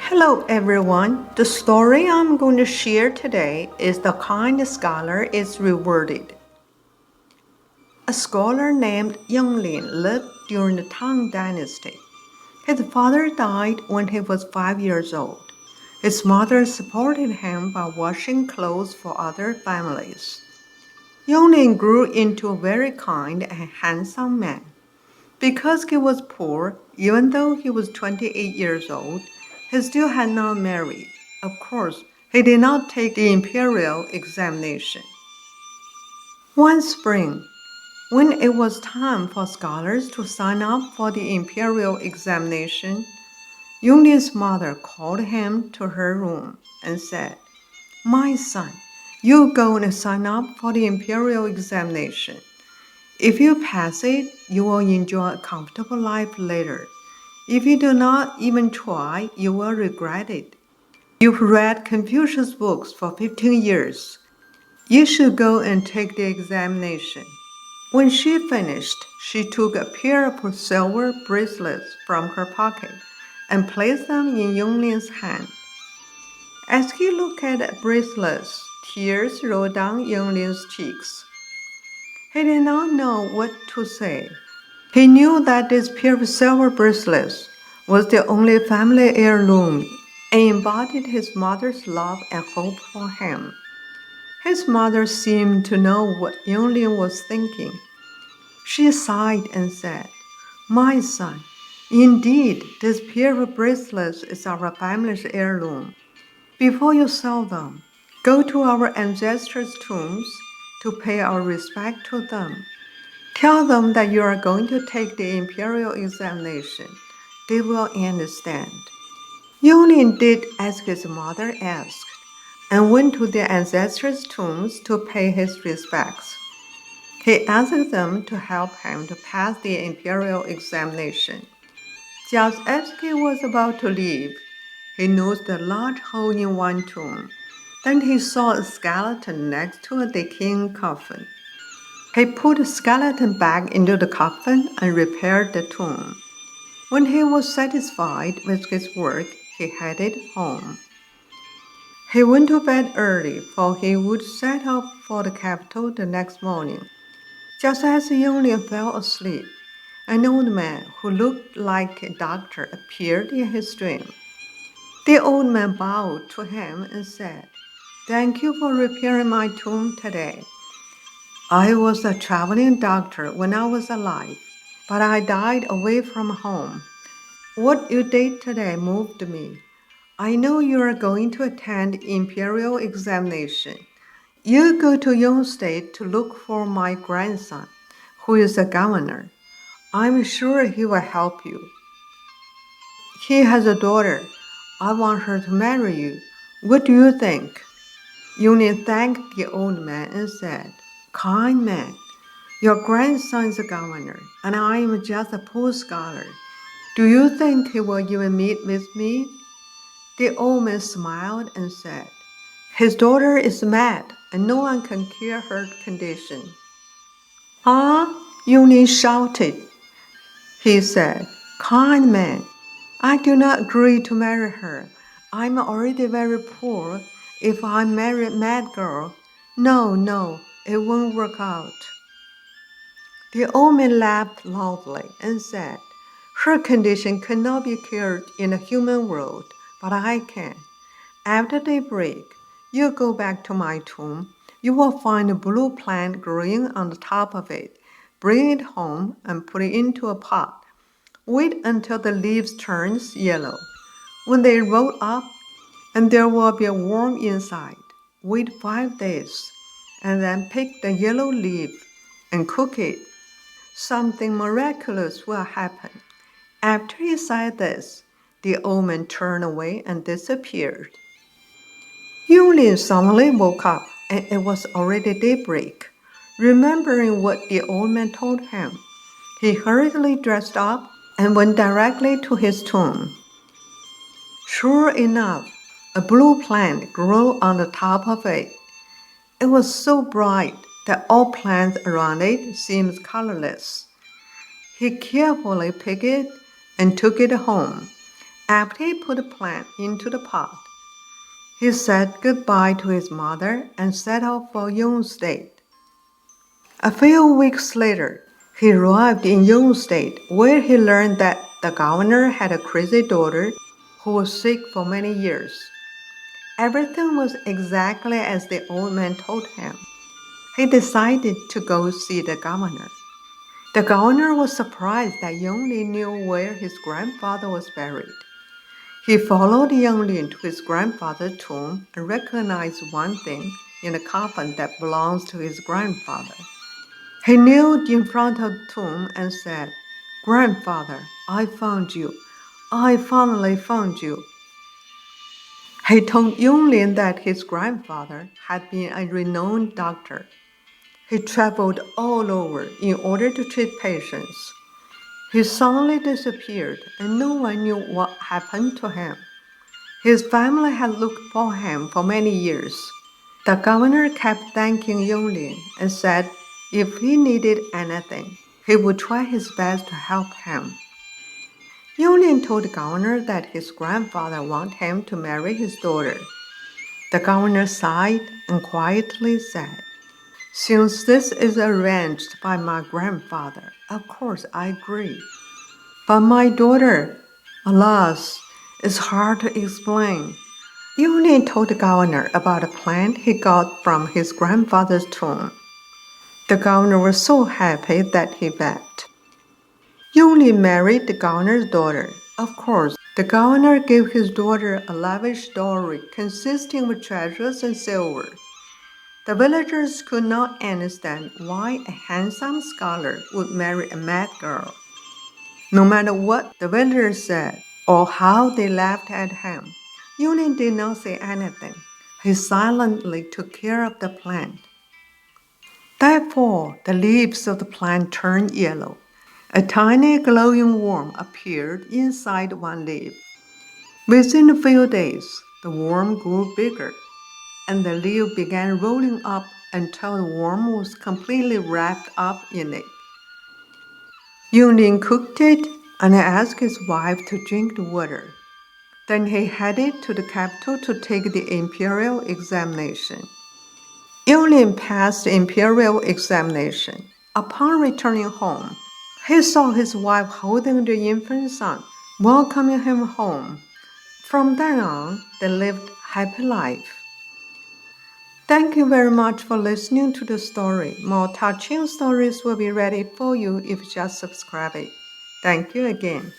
Hello everyone. The story I'm going to share today is The Kind Scholar is Rewarded. A scholar named Yonglin lived during the Tang Dynasty. His father died when he was 5 years old. His mother supported him by washing clothes for other families. Yonglin grew into a very kind and handsome man. Because he was poor, even though he was 28 years old, he still had not married. Of course, he did not take the imperial examination. One spring, when it was time for scholars to sign up for the imperial examination, Yonglin's mother called him to her room and said, "My son, you go and sign up for the imperial examination. If you pass it, you will enjoy a comfortable life later. If you do not even try, you will regret it. You've read Confucius books for 15 years. You should go and take the examination." When she finished, she took a pair of silver bracelets from her pocket and placed them in Yonglin's hand. As he looked at the bracelets, tears rolled down Yonglin's cheeks. He did not know what to say. He knew that this pair of silver bracelets was the only family heirloom and embodied his mother's love and hope for him. His mother seemed to know what Yonglin was thinking. She sighed and said, "My son, indeed, this pair of bracelets is our family's heirloom. Before you sell them, go to our ancestors' tombs to pay our respect to them. Tell them that you are going to take the imperial examination. They will understand." Yonglin did as his mother asked and went to the ancestors' tombs to pay his respects. He asked them to help him to pass the imperial examination. Just as he was about to leave, he noticed a large hole in one tomb. Then he saw a skeleton next to a decaying coffin. He put the skeleton back into the coffin and repaired the tomb. When he was satisfied with his work, he headed home. He went to bed early, for he would set off for the capital the next morning. Just as Yonglin fell asleep, an old man who looked like a doctor appeared in his dream. The old man bowed to him and said, "Thank you for repairing my tomb today. I was a traveling doctor when I was alive, but I died away from home. What you did today moved me. I know you are going to attend imperial examination. You go to your state to look for my grandson, who is a governor. I'm sure he will help you. He has a daughter. I want her to marry you. What do you think?" Yonglin thanked the old man and said, "Kind man, your grandson is a governor, and I am just a poor scholar. Do you think he will even meet with me?" The old man smiled and said, "His daughter is mad, and no one can cure her condition." "Ah!" Yonglin shouted. He said, "Kind man, I do not agree to marry her. I'm already very poor. If I marry a mad girl, no, it won't work out." The old man laughed loudly and said, "Her condition cannot be cured in the human world, but I can. After daybreak, you go back to my tomb. You will find a blue plant growing on the top of it. Bring it home and put it into a pot. Wait until the leaves turn yellow. When they roll up, and there will be a worm inside. Wait 5 days, and then pick the yellow leaf and cook it. Something miraculous will happen." After he said this, the old man turned away and disappeared. Yonglin suddenly woke up, and it was already daybreak. Remembering what the old man told him, he hurriedly dressed up and went directly to his tomb. Sure enough, a blue plant grew on the top of it. It was so bright that all plants around it seemed colorless. He carefully picked it and took it home. After he put the plant into the pot, he said goodbye to his mother and set off for Yong State. A few weeks later, he arrived in Yong State, where he learned that the governor had a crazy daughter who was sick for many years. Everything was exactly as the old man told him. He decided to go see the governor. The governor was surprised that Yonglin knew where his grandfather was buried. He followed Yonglin to his grandfather's tomb and recognized one thing in the coffin that belongs to his grandfather. He knelt in front of the tomb and said, "Grandfather, I found you. I finally found you." He told Yonglin that his grandfather had been a renowned doctor. He traveled all over in order to treat patients. He suddenly disappeared, and no one knew what happened to him. His family had looked for him for many years. The governor kept thanking Yonglin and said if he needed anything, he would try his best to help him. Yonglin told the governor that his grandfather wanted him to marry his daughter. The governor sighed and quietly said, "Since this is arranged by my grandfather, of course I agree. But my daughter, alas, is hard to explain." Yonglin told the governor about a plant he got from his grandfather's tomb. The governor was so happy that he wept. Yonglin married the governor's daughter. Of course, the governor gave his daughter a lavish dowry consisting of treasures and silver. The villagers could not understand why a handsome scholar would marry a mad girl. No matter what the villagers said or how they laughed at him, Yonglin did not say anything. He silently took care of the plant. That fall, the leaves of the plant turned yellow. A tiny glowing worm appeared inside one leaf. Within a few days, the worm grew bigger, and the leaf began rolling up until the worm was completely wrapped up in it. Yonglin cooked it and asked his wife to drink the water. Then he headed to the capital to take the imperial examination. Yonglin passed the imperial examination. Upon returning home, he saw his wife holding the infant son, welcoming him home. From then on, they lived happy life. Thank you very much for listening to the story. More touching stories will be ready for you if you just subscribe it. Thank you again.